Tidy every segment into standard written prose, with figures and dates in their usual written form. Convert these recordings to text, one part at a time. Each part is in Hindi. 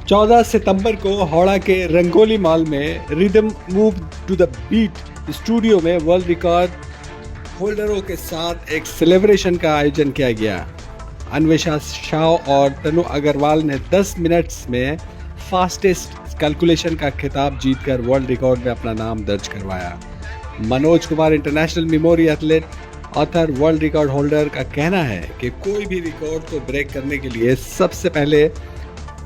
14 सितंबर को हावड़ा के रंगोली मॉल में Rhythm Move to the Beat Studio में वर्ल्ड रिकॉर्ड होल्डरों के साथ एक सेलिब्रेशन का आयोजन किया गया। अन्वेषा शाह और तनु अग्रवाल ने 10 मिनट्स में फास्टेस्ट कैलकुलेशन का खिताब जीतकर वर्ल्ड रिकॉर्ड में अपना नाम दर्ज करवाया। Manoj Kumar international memory athlete author world record holder का कहना है कि कोई भी रिकॉर्ड को ब्रेक करने के लिए सबसे पहले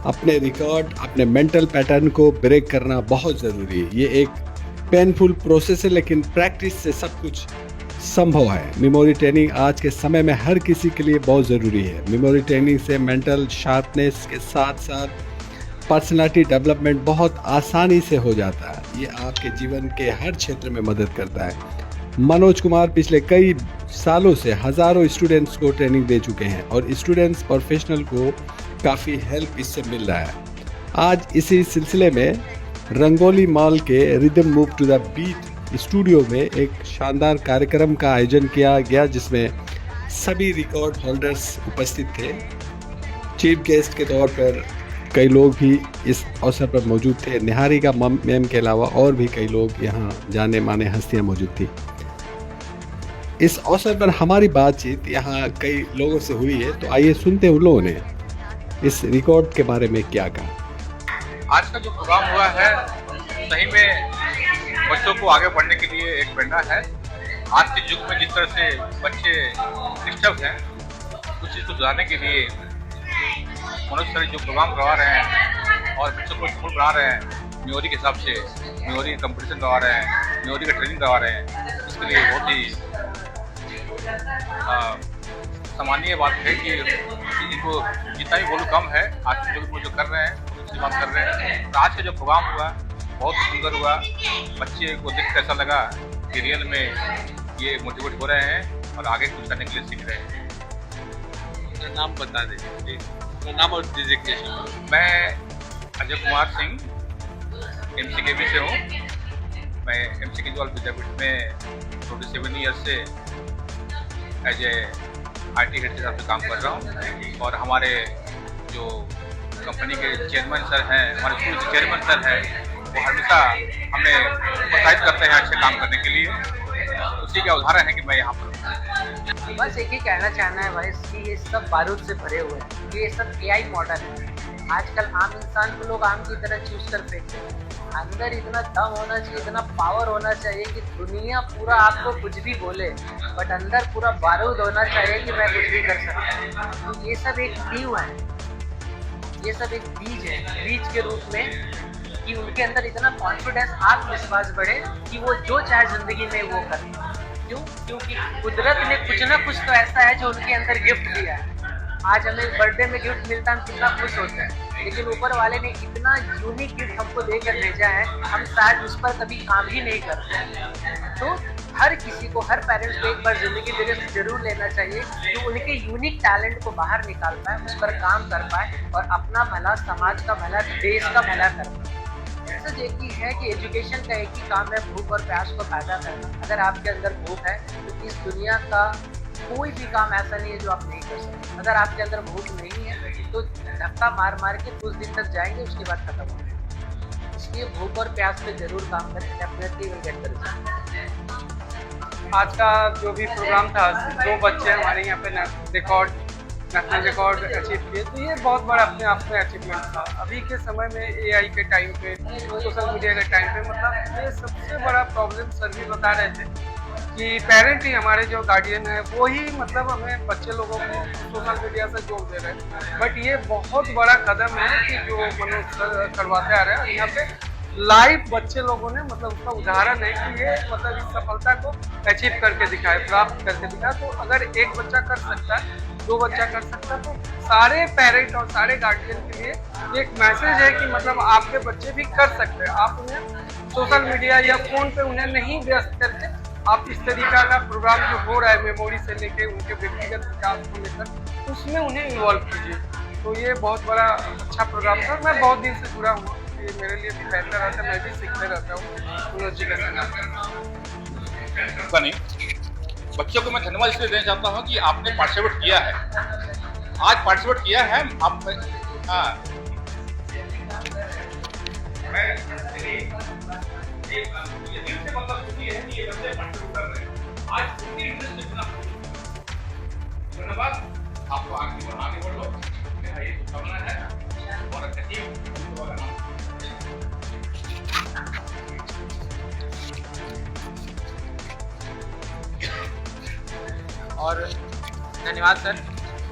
अपने रिकॉर्ड, अपने मेंटल पैटर्न को ब्रेक करना बहुत ज़रूरी है। ये एक पेनफुल प्रोसेस है, लेकिन प्रैक्टिस से सब कुछ संभव है। मेमोरी ट्रेनिंग आज के समय में हर किसी के लिए बहुत ज़रूरी है। मेमोरी ट्रेनिंग से मेंटल शार्पनेस के साथ साथ पर्सनालिटी डेवलपमेंट बहुत आसानी से हो जाता है। ये आपके जीवन के हर क्षेत्र में मदद करता है। मनोज कुमार पिछले कई सालों से हज़ारों स्टूडेंट्स को ट्रेनिंग दे चुके हैं और स्टूडेंट्स प्रोफेशनल को काफ़ी हेल्प इससे मिल रहा है। आज इसी सिलसिले में रंगोली मॉल के Rhythm Move to the Beat Studio में एक शानदार कार्यक्रम का आयोजन किया गया, जिसमें सभी रिकॉर्ड होल्डर्स उपस्थित थे। चीफ गेस्ट के तौर पर कई लोग भी इस अवसर पर मौजूद थे। निहारिका मैम के अलावा और भी कई लोग यहाँ जाने माने हस्तियाँ मौजूद थी। इस अवसर पर हमारी बातचीत यहाँ कई लोगों से हुई है, तो आइए सुनते हैं उन लोगों ने इस रिकॉर्ड के बारे में क्या कहा। आज का जो प्रोग्राम हुआ है सही में बच्चों को आगे बढ़ने के लिए एक प्रेरणा है। आज के युग में जिस तरह से बच्चे डिस्टर्ब हैं, उस चीज़ को सुधारने के लिए मनोज सर जो प्रोग्राम करवा रहे हैं और बच्चों को स्कूल बना रहे हैं, मेमोरी के हिसाब से मेमोरी कंपटीशन करवा रहे हैं, मेमोरी का ट्रेनिंग करवा रहे हैं, इसके लिए बहुत ही सामान्य बात है कि इनको जितना भी बोलूँ कम है। आज के लोग जो कर रहे हैं उसकी बात कर रहे हैं। तो आज का जो प्रोग्राम हुआ बहुत सुंदर हुआ। बच्चे को देख ऐसा लगा कि रियल में ये मोटिवेट हो रहे हैं और आगे कुछ करने के लिए सीख रहे हैं। अपना नाम बता दीजिए, अपना नाम और डिजिग्नेशन। मैं अजय कुमार सिंह MCKV से हूँ। मैं MC केजरीवाल विद्यापीठ में 27 ईयर से एज ए IT हेड के हिसाब से काम कर रहा हूँ। और हमारे जो कंपनी के चेयरमैन सर हैं, हमारे स्कूल के चेयरमैन सर हैं, वो हमेशा हमें प्रोत्साहित करते हैं अच्छे काम करने के लिए। उसी का उदाहरण है कि मैं यहाँ पर बस एक ही कहना चाहना है भाई कि ये सब बारूद से भरे हुए हैं। ये सब AI मॉडल है। आजकल आम इंसान को लोग आम की तरह चूज कर फेंकते हैं। अंदर इतना दम होना चाहिए, इतना पावर होना चाहिए कि दुनिया पूरा आपको कुछ भी बोले, बट अंदर पूरा बारूद होना चाहिए कि मैं कुछ भी कर सकता हूँ। तो ये सब एक नींव है, ये सब एक बीज है, बीज के रूप में कि उनके अंदर इतना कॉन्फिडेंस, आत्मविश्वास बढ़े कि वो जो चाहे जिंदगी में वो करे। क्यों? क्योंकि कुदरत ने कुछ ना कुछ तो ऐसा है जो उनके अंदर गिफ्ट दिया है। आज हमें बर्थडे में गिफ्ट मिलता है, हम कितना खुश होते हैं, लेकिन ऊपर वाले ने इतना यूनिक गिफ्ट हमको देकर भेजा है, हम शायद उस पर कभी काम ही नहीं करते। तो हर किसी को, हर पेरेंट्स को एक बार जिंदगी में रिस्क जरूर लेना चाहिए कि उनके यूनिक टैलेंट को बाहर निकाल पाए, उस पर काम कर पाए और अपना भला, समाज का भला, देश का भला कर पाए। मैसेज एक ही है कि एजुकेशन का एक ही काम है, भूख और प्यास को पैदा करना। अगर आपके अंदर भूख है तो इस दुनिया का कोई भी काम ऐसा नहीं है जो आप नहीं कर सकते। अगर आपके अंदर भूख नहीं है तो धक्का मार मार के कुछ दिन तक जाएंगे, उसके बाद खत्म हो जाएंगे। इसलिए भूख और प्यास पे जरूर काम करें, definitely will get the result. आज का जो भी प्रोग्राम था, 2 बच्चे हमारे यहाँ पे नेशनल रिकॉर्ड अचीव किए, तो ये बहुत बड़ा अपने आप में अचीवमेंट था। अभी के समय में AI के टाइम पे, सोशल मीडिया के टाइम पे, मतलब ये सबसे बड़ा प्रॉब्लम सर भी बता रहे थे कि पेरेंट ही, हमारे जो गार्डियन है वो ही मतलब हमें बच्चे लोगों को सोशल मीडिया से जोड़ दे रहे हैं। बट ये बहुत बड़ा कदम है कि जो मनोज सर करवाते आ रहे हैं। यहाँ पे लाइव बच्चे लोगों ने मतलब उसका उदाहरण है कि ये मतलब इस सफलता को अचीव करके दिखाए, प्राप्त करके दिखाए। तो अगर एक बच्चा कर सकता है, 2 बच्चा कर सकता है, तो सारे पेरेंट और सारे गार्जियन के लिए एक मैसेज है कि मतलब आपके बच्चे भी कर सकते हैं। आप उन्हें सोशल मीडिया या फोन पे उन्हें नहीं व्यस्त करके आप इस तरीका का प्रोग्राम जो हो रहा है मेमोरी से लेके उनके व्यक्तिगत विकास को लेकर, उसमें उन्हें इन्वॉल्व कीजिए। तो ये बहुत बड़ा अच्छा प्रोग्राम था। मैं बहुत दिन से जुड़ा हुआ, ये मेरे लिए भी बेहतर रहता है, मैं भी सीखते रहता हूँ मनोज जी के साथ। बच्चों को मैं धन्यवाद इसलिए देना चाहता हूँ कि आपने पार्टिसिपेट किया है, आज पार्टिसिपेट किया है। आप मैं ये दिल से मतलब खुशी है कि ये बच्चे पढ़ने उतर रहे हैं। आज उनकी इंटरेस्ट इतना धन्यवाद आपको आगे बढ़ लो, मेरा ये शुभकामना है और अचीव। और धन्यवाद सर।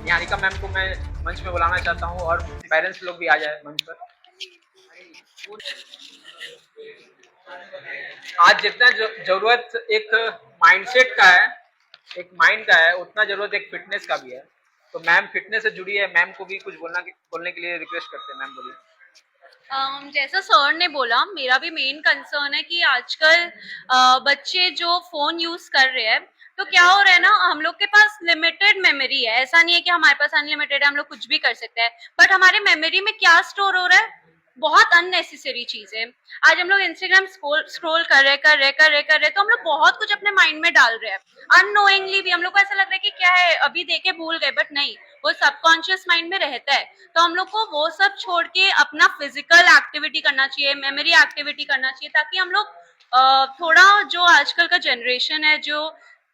निहारिका मैम को मैं मंच में बुलाना चाहता हूँ और पेरेंट्स लोग भी आ जाए मंच पर। आज जितना जरूरत एक माइंडसेट का है, एक माइंड का है, उतना जरूरत एक फिटनेस का भी है। तो मैम फिटनेस से जुड़ी है, मैम को भी कुछ बोलने के लिए रिक्वेस्ट करते हैं। मैम बोलिए। जैसा सर ने बोला, मेरा भी मेन कंसर्न है कि आजकल बच्चे जो फोन यूज कर रहे हैं, तो क्या हो रहा है ना, हम लोग के पास लिमिटेड मेमोरी है। ऐसा नहीं है कि हमारे पास अनलिमिटेड है, हम लोग कुछ भी कर सकते हैं, बट हमारे मेमोरी में क्या स्टोर हो रहा है, बहुत अननेसेसरी चीजें। आज हम लोग इंस्टाग्राम स्क्रॉल कर रहे तो हम लोग बहुत कुछ अपने माइंड में डाल रहे हैं, अननोइंगली भी। हम लोग को ऐसा लग रहा है कि क्या है, अभी देखे भूल गए, बट नहीं, वो सबकॉन्शियस माइंड में रहता है। तो हम लोग को वो सब छोड़ के अपना फिजिकल एक्टिविटी करना चाहिए, मेमोरी एक्टिविटी करना चाहिए, ताकि हम लोग थोड़ा जो आजकल का जनरेशन है जो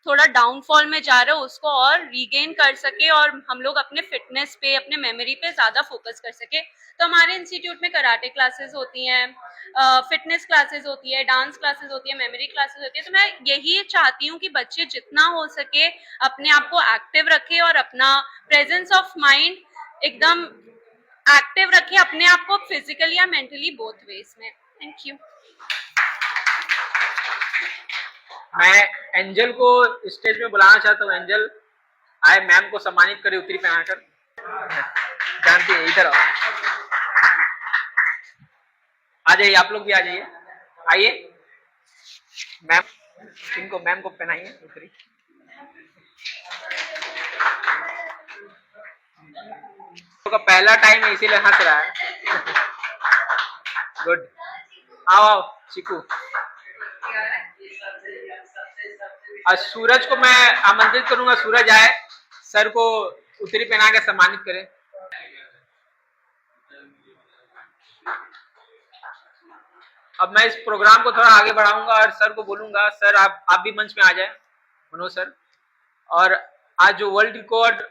थोड़ा डाउनफॉल में जा रहा है, उसको और रीगेन कर सके और हम लोग अपने फिटनेस पे, अपने मेमोरी पे ज्यादा फोकस कर सके। तो हमारे इंस्टीट्यूट में कराटे क्लासेस होती हैं, फिटनेस क्लासेस होती है, डांस क्लासेस होती है, मेमोरी क्लासेस होती है। तो मैं यही चाहती हूँ कि बच्चे जितना हो सके अपने आप को एक्टिव रखे और अपना प्रेजेंस ऑफ माइंड एकदम एक्टिव रखे, अपने आप को फिजिकली या मेंटली बोथ वेज में। Thank you. मैं एंजल को स्टेज में बुलाना चाहता हूँ। एंजल आए, मैम को सम्मानित करे उत्तरी पहनाकर। जानती है, इधर आओ, आ जाइए, आप लोग भी आ जाइए, आइए। मैम को पहनाइए उत्तरी। तो पहला टाइम है इसीलिए हंस रहा है। गुड। आओ चिकू। आज सूरज को मैं आमंत्रित करूंगा, सूरज आए, सर को उत्तरी पहना के सम्मानित करें। अब मैं इस प्रोग्राम को थोड़ा आगे बढ़ाऊंगा और सर को बोलूंगा, सर आप भी मंच में आ जाए, मनोज सर। और आज जो वर्ल्ड रिकॉर्ड,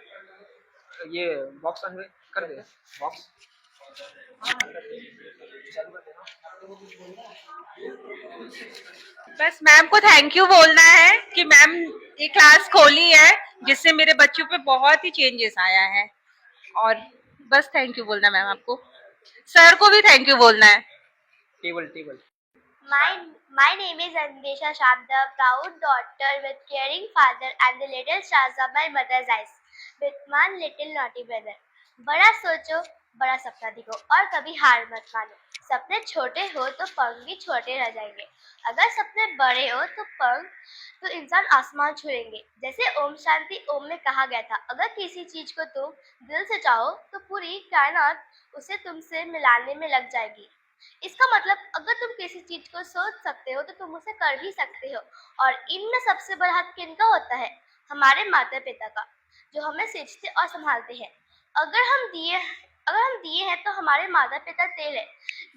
ये बॉक्स कर दे, बॉक्स बस मैम को थैंक यू बोलना है कि मैम ये क्लास खोली है, जिससे मेरे बच्चों पे बहुत ही चेंजेस आया है। और बस थैंक यू बोलना मैम आपको, सर को भी थैंक यू बोलना है। Table. My name is Anvesha Shabda, proud daughter with caring father and the little stars of my mother's eyes, with one little naughty brother. बड़ा सोचो, बड़ा सपना देखो और कभी हार मत मानो। सपने छोटे हो तो पंख भी छोटे रह जाएंगे, अगर सपने बड़े हो तो पंख तो इंसान आसमान छुएंगे। जैसे ओम शांति ओम में कहा गया था, अगर किसी चीज को तुम दिल से चाहो तो पूरी कायनात उसे तुमसे मिलाने में लग जाएगी। इसका मतलब अगर तुम किसी चीज को सोच सकते हो तो तुम उसे कर भी सकते हो। और इनमें सबसे बड़ा हाथ किनका होता है? हमारे माता पिता का, जो हमें सींचते और संभालते हैं। अगर हम दिए हैं तो हमारे माता पिता तेल है,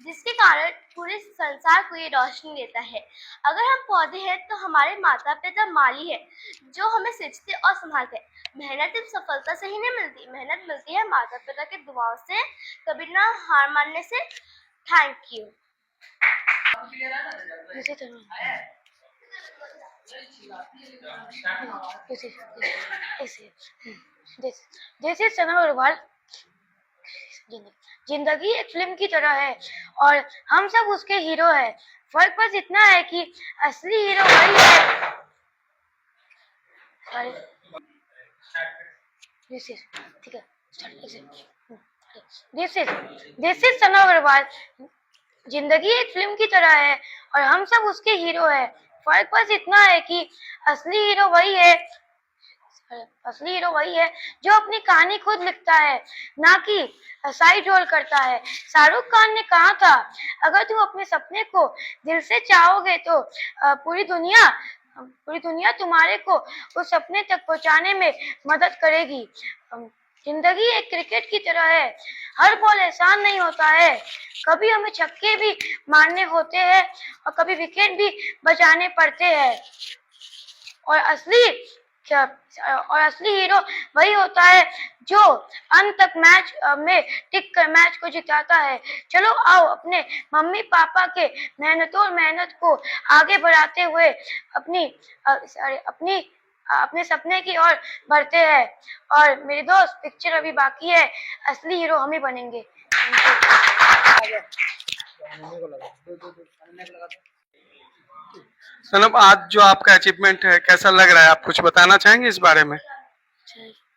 जिसके कारण पूरे संसार को ये रोशनी देता है। अगर हम पौधे हैं तो हमारे माता पिता माली है, जो हमें सींचते और संभालते हैं। मेहनत सिर्फ सफलता से ही नहीं मिलती, मेहनत मिलती है माता पिता के दुआओं से, कभी ना हार मानने से। Thank you. जैसे सना अग्रवाल, जिंदगी एक फिल्म की तरह है और हम सब उसके हीरो हैं। फर्क बस इतना है कि असली हीरो वही है। ठीक है, दिस इज सना अग्रवाल, जिंदगी एक फिल्म की तरह है और हम सब उसके हीरो हैं। फर्क बस इतना है कि असली हीरो वही है जो अपनी कहानी खुद लिखता है, ना कि साइड रोल करता है। शाहरुख खान ने कहा था, अगर तुम अपने सपने को दिल से चाहोगे तो पूरी दुनिया तुम्हारे को उस सपने तक पहुंचाने में मदद करेगी। जिंदगी एक क्रिकेट की तरह है, हर बॉल आसान नहीं होता है। कभी हमें छक्के भी मारने होते हैं और कभी विकेट भी बचाने पड़ते हैं। और असली हीरो वही होता है जो अंत तक मैच में टिक कर मैच को जिताता है। चलो आओ अपने मम्मी पापा के मेहनत को आगे बढ़ाते हुए अपने सपने की ओर बढ़ते हैं। और मेरे दोस्त, पिक्चर अभी बाकी है, असली हीरो हम ही बनेंगे। सनम, आज जो आपका अचीवमेंट है कैसा लग रहा है, आप कुछ बताना चाहेंगे इस बारे में?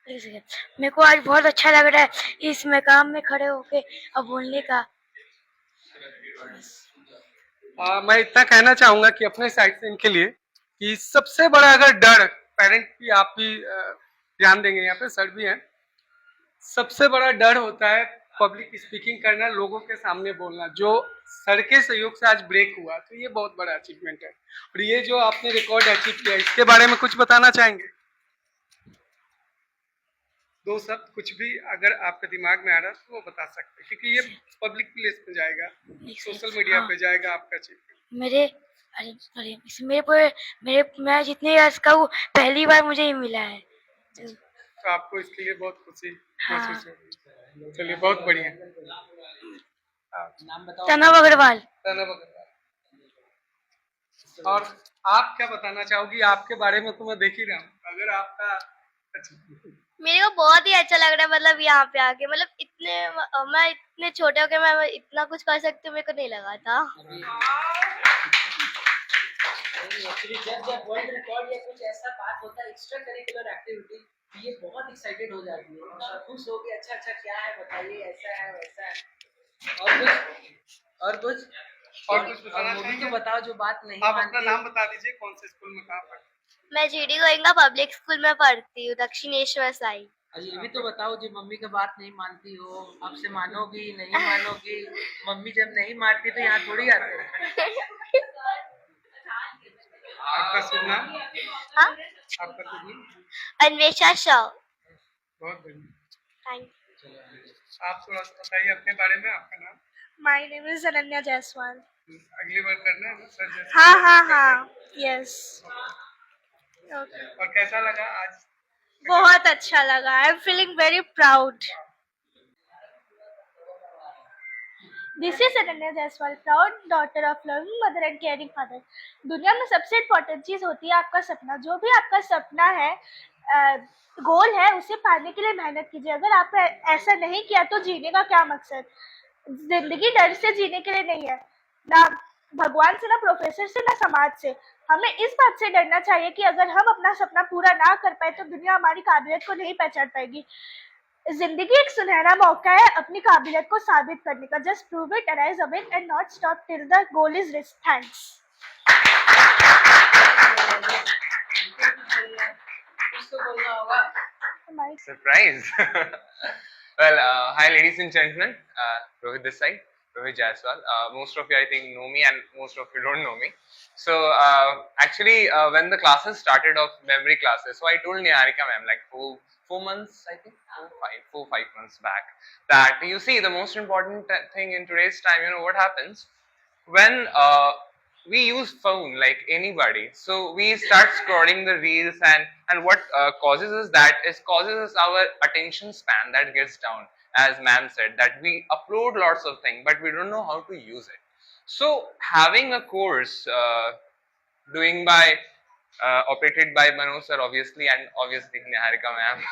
मेरे को आज बहुत अच्छा लग रहा है इस मकाम में खड़े होके अब बोलने का। मैं इतना कहना चाहूंगा कि अपने साइड से इनके लिए कि सबसे बड़ा अगर डर, पेरेंट भी आप भी ध्यान देंगे, यहाँ पे सर भी हैं, सबसे बड़ा डर होता है पब्लिक स्पीकिंग करना, लोगों के सामने बोलना, जो सर के सहयोग से आज ब्रेक हुआ, तो ये बहुत बड़ा अचीवमेंट है। और ये जो आपने रिकॉर्ड अचीव किया, इसके बारे में कुछ बताना चाहेंगे? दो शब्द कुछ भी अगर आपके दिमाग में आ रहा है तो वो बता सकते हैं, क्योंकि ये पब्लिक प्लेस पे जाएगा, सोशल मीडिया पे जाएगा आपका अचीवमेंट। मैं जितने इयर्स का हूँ पहली बार मुझे ये मिला है। तो आपको इसके लिए बहुत खुशी महसूस होगी। चलिए, बहुत बढ़िया। तनव अग्रवाल। और आप क्या बताना चाहोगी? आपके बारे में तो मैं देख ही रहा हूँ, अगर आपका मेरे को बहुत ही अच्छा लग रहा है, मतलब यहाँ पे आके, मतलब मैं इतने छोटे होके मैं इतना कुछ कर सकती हूँ, मेरे को नहीं लगा था। एक्चुअली जब वर्ल्ड रिकॉर्ड या कुछ ऐसा बात होता है, एक्स्ट्रा करिकुलर एक्टिविटी, ये बहुत एक्साइटेड हो जाती है, खुश हो के अच्छा क्या है बताइए, ऐसा है वैसा है, और कुछ वो भी तो बताओ जो बात नहीं आप अपना नाम बता दीजिए, कौन से स्कूल में कहाँ पर? मैं जीडी गोइंगा पब्लिक स्कूल में पढ़ती हूँ, दक्षिणेश्वर साई। ये भी तो बताओ, जो मम्मी की बात नहीं मानती हो, आपसे मानोगी नहीं मानोगी? मम्मी जब नहीं मारती तो यहाँ थोड़ी आते हैं। आपका शुभ नाम? हाँ? आपका शुभ नाम? अन्वेषा शाह। बहुत बढ़िया, थैंक यू। आप थोड़ा सा बताइए अपने बारे में, आपका नाम? My name is Ananya Jaiswal. अगली बार करना है ना सर जैसे? हाँ, यस। और कैसा लगा आज? बहुत अच्छा लगा, I am feeling very proud. This is Ananya Jaiswal, proud daughter of loving mother and caring father. दुनिया में सबसे इम्पोर्टेंट चीज़ होती है आपका सपना। जो भी आपका सपना है, गोल है, उसे पाने के लिए मेहनत कीजिए। अगर आपने ऐसा नहीं किया तो जीने का क्या मकसद? जिंदगी डर से जीने के लिए नहीं है, ना भगवान से, ना प्रोफेसर से, ना समाज से। हमें इस बात से डरना चाहिए कि अगर हम अपना सपना पूरा ना कर पाए तो दुनिया हमारी काबिलियत को नहीं पहचान पाएगी। जिंदगी एक सुनहरा मौका है अपनी काबिलियत को साबित करने का। Just prove it, arise awake and not stop till the goal is reached. Thanks. Surprise! Well, hi ladies and gentlemen, Rohit this side, Rohit Jaiswal. Most of you I think know me and most of you don't know me. So actually when the classes started of memory classes, so I told Niharika ma'am like 4 months, I think 5 months back, that you see the most important thing in today's time, you know what happens when we use phone like anybody, so we start scrolling the reels, and what causes us that is causes us our attention span that gets down, as ma'am said, that we upload lots of things but we don't know how to use it. So having a course doing by operated by Manoj sir obviously, and obviously Niharika ma'am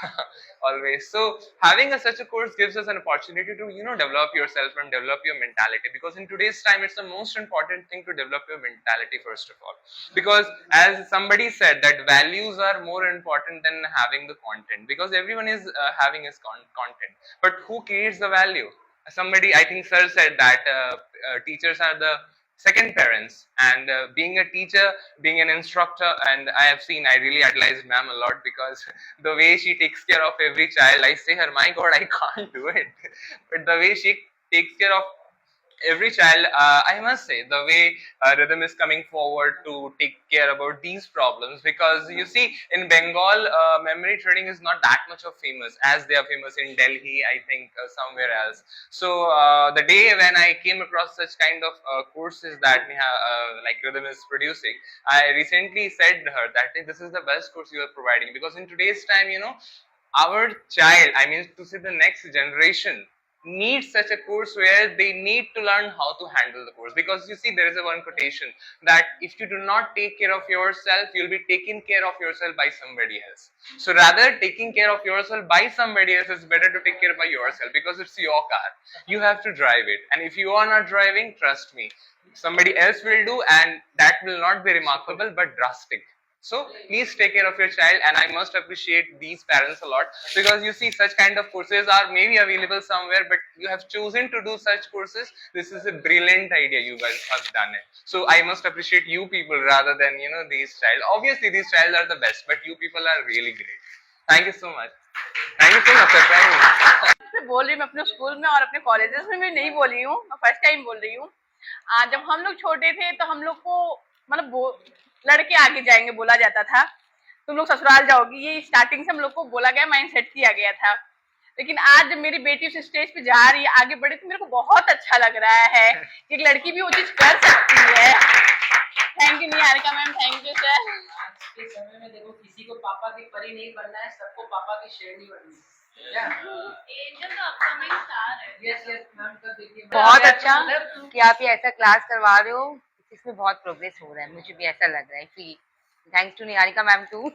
always. So having such a course gives us an opportunity to, you know, develop yourself and develop your mentality, because in today's time it's the most important thing to develop your mentality first of all, because as somebody said that values are more important than having the content, because everyone is having his content, but who creates the value? Somebody, I think sir said that teachers are the second parents, and being a teacher, being an instructor, and I really idolized ma'am a lot, because the way she takes care of every child, I say her, my god, I can't do it, but the way she takes care of every child, I must say, the way Rhythm is coming forward to take care about these problems, because you see, in Bengal, memory trading is not that much of famous as they are famous in Delhi, I think, somewhere else. So the day when I came across such kind of courses that like Rhythm is producing, I recently said to her that, hey, this is the best course you are providing, because in today's time, our child, I mean to say the next generation, needs such a course where they need to learn how to handle the course. Because you see, there is a one quotation that if you do not take care of yourself, you'll be taken care of yourself by somebody else. So rather, taking care of yourself by somebody else is better to take care by yourself, because it's your car. You have to drive it, and if you are not driving, trust me, somebody else will do, and that will not be remarkable but drastic. So please take care of your child, and I must appreciate these parents a lot, because you see, such kind of courses are maybe available somewhere, but you have chosen to do such courses. This is a brilliant idea you guys have done it. So I must appreciate you people rather than these child. Obviously these child are the best, but you people are really great. Thank you so much. Thank you so much for trying. मैं बोल रही हूँ, मैं अपने स्कूल में और अपने कॉलेजेस में मैं नहीं बोली हूँ, मैं फर्स्ट टाइम बोल रही हूँ। जब हम लोग छोटे थे तो हम लोग को मतलब लड़के आगे जाएंगे बोला जाता था, तुम लोग ससुराल जाओगी, ये स्टार्टिंग से हम लोग को बोला गया, माइंड सेट किया गया था। लेकिन आज जब मेरी बेटी उस स्टेज पे जा रही है, आगे बढ़ी, तो मेरे को बहुत अच्छा लग रहा है कि एक लड़की भी वो चीज कर सकती है। Thank you Niharika ma'am, thank you sir. आज के समय में देखो, किसी को पापा की परी नहीं बनना है, सबको पापा की शेरनी बननी है। यस यस मैम, तो देखिए बहुत अच्छा कि आप ये ऐसा क्लास करवा रहे हो, इसमें बहुत प्रोग्रेस हो रहा है, मुझे भी ऐसा लग रहा है। Thanks to Niharika ma'am to.